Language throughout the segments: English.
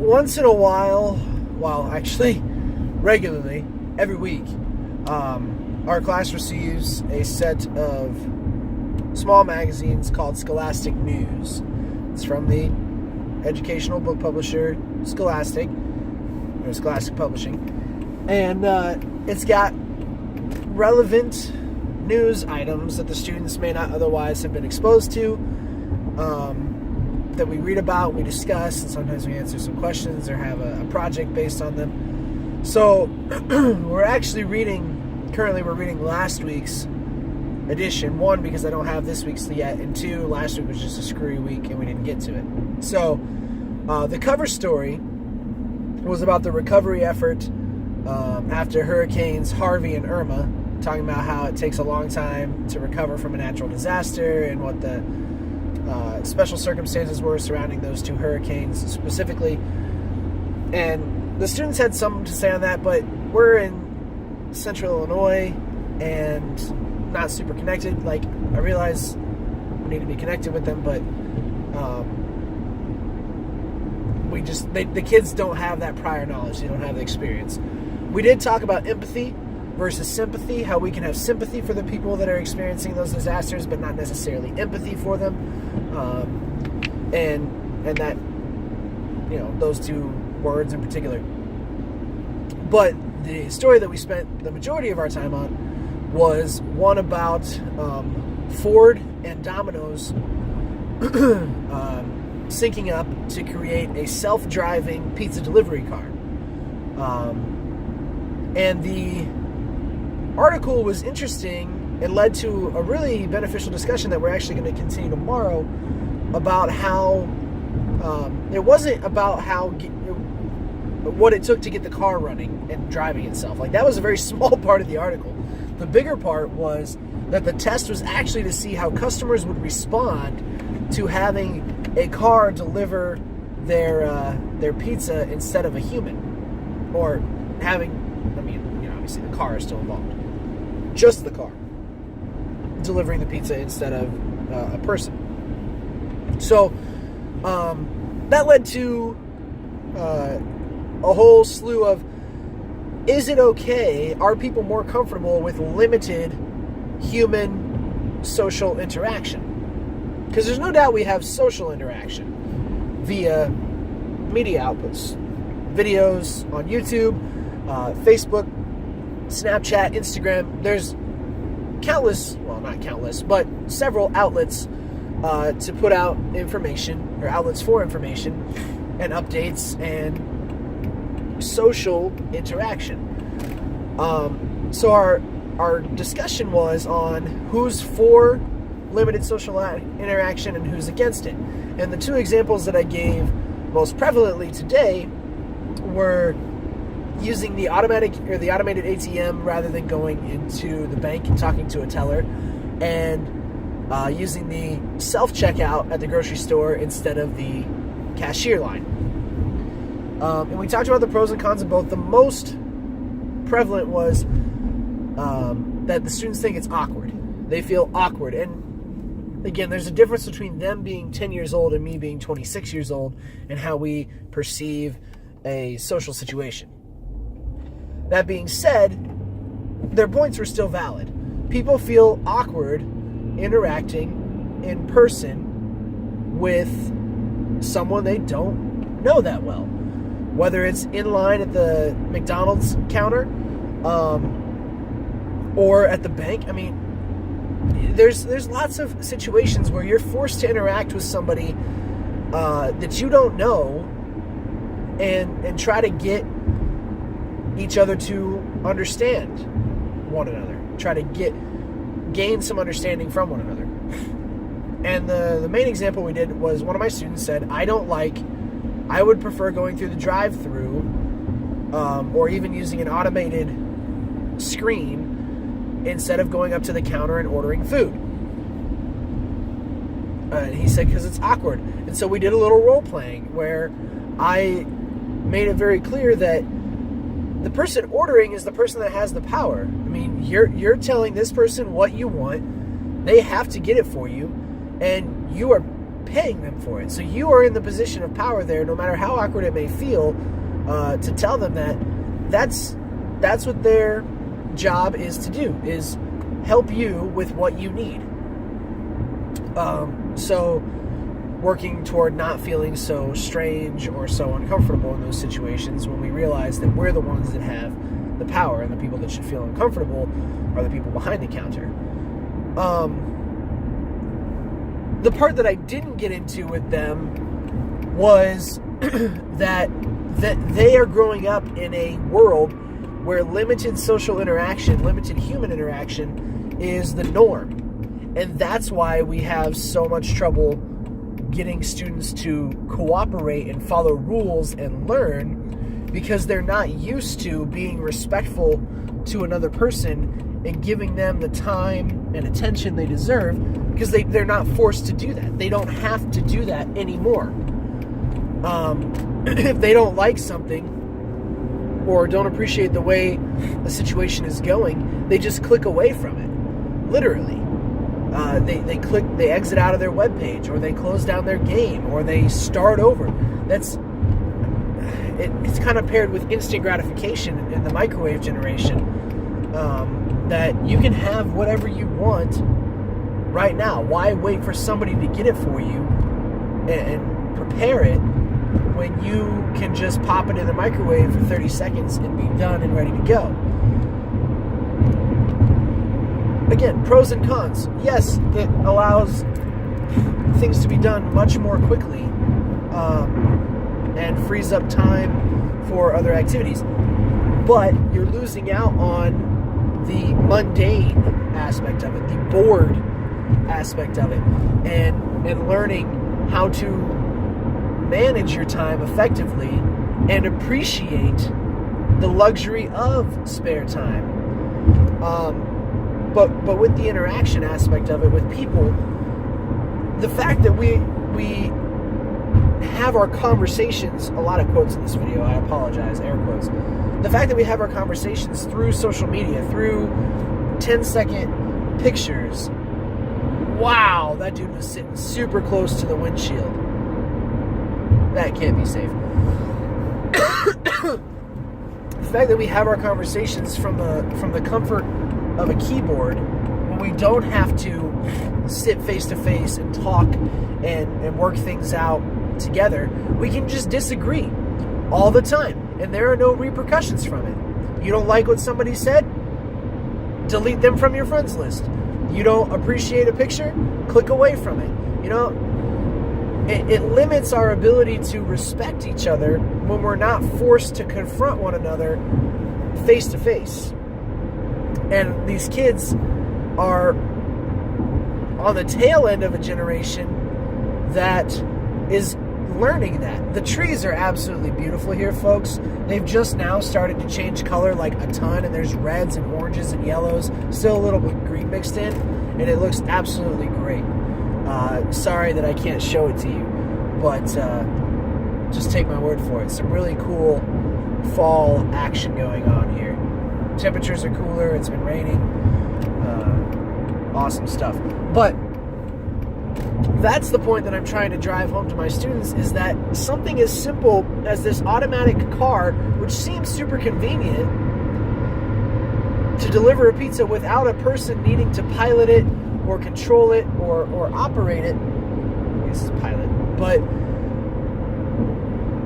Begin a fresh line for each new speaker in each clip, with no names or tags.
once in a while, actually regularly, every week, our class receives a set of small magazines called Scholastic News. It's from the educational book publisher Scholastic Publishing, and it's got relevant news items that the students may not otherwise have been exposed to, that we read about, we discuss, and sometimes we answer some questions or have a project based on them. So we're reading last week's edition. One, because I don't have this week's yet, and two, last week was just a screwy week and we didn't get to it. So the cover story was about the recovery effort after Hurricanes Harvey and Irma, talking about how it takes a long time to recover from a natural disaster and what the special circumstances were surrounding those two hurricanes specifically. And the students had something to say on that, but we're in central Illinois and not super connected. Like, I realize we need to be connected with them, but the kids don't have that prior knowledge. They don't have the experience. We did talk about empathy versus sympathy, how we can have sympathy for the people that are experiencing those disasters, but not necessarily empathy for them. And that, those two words in particular. But the story that we spent the majority of our time on was one about Ford and Domino's syncing up to create a self-driving pizza delivery car. And the article was interesting. It led to a really beneficial discussion that we're actually going to continue tomorrow about how it wasn't about what it took to get the car running and driving itself. Like, that was a very small part of the article. The bigger part was that the test was actually to see how customers would respond to having a car deliver their pizza instead of a human, or obviously the car is still involved. Just the car delivering the pizza instead of a person. So that led to a whole slew of, is it okay? Are people more comfortable with limited human social interaction? Because there's no doubt we have social interaction via media outputs, videos on YouTube, Facebook, Snapchat, Instagram. There's not countless, but several outlets to put out information, or outlets for information and updates and social interaction. So our discussion was on who's for limited social interaction and who's against it. And the two examples that I gave most prevalently today were using the automated ATM rather than going into the bank and talking to a teller, and using the self-checkout at the grocery store instead of the cashier line. And we talked about the pros and cons of both. The most prevalent was that the students think it's awkward. They feel awkward. And again, there's a difference between them being 10 years old and me being 26 years old and how we perceive a social situation. That being said, their points were still valid. People feel awkward interacting in person with someone they don't know that well. Whether it's in line at the McDonald's counter or at the bank. I mean, there's lots of situations where you're forced to interact with somebody that you don't know and try to get each other to understand one another. Try to gain some understanding from one another. And the main example we did was one of my students said, I would prefer going through the drive-thru or even using an automated screen instead of going up to the counter and ordering food. He said, because it's awkward. And so we did a little role-playing where I made it very clear that the person ordering is the person that has the power. I mean, you're telling this person what you want. They have to get it for you. And you are paying them for it. So you are in the position of power there, no matter how awkward it may feel, to tell them that that's what their job is to do, is help you with what you need. So working toward not feeling so strange or so uncomfortable in those situations when we realize that we're the ones that have the power, and the people that should feel uncomfortable are the people behind the counter. The part that I didn't get into with them was that they are growing up in a world where limited social interaction, limited human interaction is the norm. And that's why we have so much trouble getting students to cooperate and follow rules and learn, because they're not used to being respectful to another person and giving them the time and attention they deserve, because they're not forced to do that. They don't have to do that anymore. If they don't like something or don't appreciate the way the situation is going, they just click away from it, literally. They exit out of their webpage, or they close down their game, or they start over. It's kind of paired with instant gratification in the microwave generation, that you can have whatever you want right now. Why wait for somebody to get it for you and prepare it when you can just pop it in the microwave for 30 seconds and be done and ready to go? Again, pros and cons. Yes, it allows things to be done much more quickly, and frees up time for other activities. But you're losing out on the mundane aspect of it, the bored aspect of it, and learning how to manage your time effectively and appreciate the luxury of spare time. But with the interaction aspect of it with people, the fact that we have our conversations, a lot of quotes in this video, I apologize, air quotes. The fact that we have our conversations through social media, through 10-second pictures. Wow, that dude was sitting super close to the windshield. That can't be safe. The fact that we have our conversations from the comfort of a keyboard, when we don't have to sit face to face and talk and work things out together, we can just disagree all the time, and there are no repercussions from it. You don't like what somebody said? Delete them from your friends list. You don't appreciate a picture? Click away from it. You know, it limits our ability to respect each other when we're not forced to confront one another face to face. And these kids are on the tail end of a generation that is learning that. The trees are absolutely beautiful here, folks. They've just now started to change color like a ton, and there's reds and oranges and yellows, still a little bit green mixed in, and it looks absolutely great. Sorry that I can't show it to you, but just take my word for it. Some really cool fall action going on here. Temperatures are cooler, it's been raining. Awesome stuff. But that's the point that I'm trying to drive home to my students, is that something as simple as this automatic car, which seems super convenient to deliver a pizza without a person needing to pilot it or control it or operate it. I guess it's pilot. But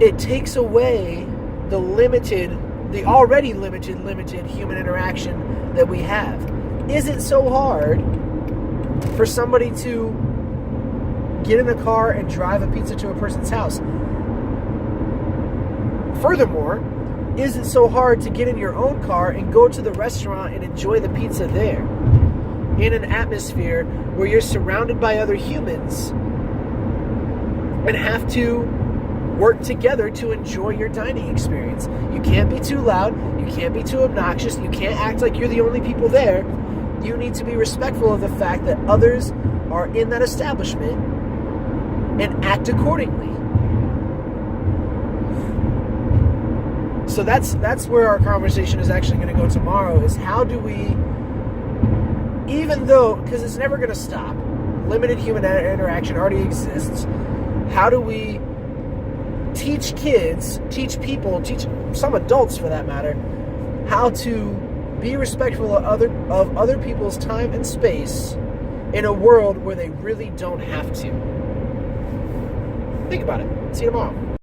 it takes away the already limited human interaction that we have. Is it so hard for somebody to get in a car and drive a pizza to a person's house? Furthermore, is it so hard to get in your own car and go to the restaurant and enjoy the pizza there, in an atmosphere where you're surrounded by other humans and have to work together to enjoy your dining experience? You can't be too loud, you can't be too obnoxious, you can't act like you're the only people there. You need to be respectful of the fact that others are in that establishment and act accordingly. So that's where our conversation is actually going to go tomorrow, is how do we, even though, because it's never going to stop, limited human interaction already exists. How do we teach kids, teach people, teach some adults for that matter, how to be respectful of other people's time and space in a world where they really don't have to? Think about it. See you tomorrow.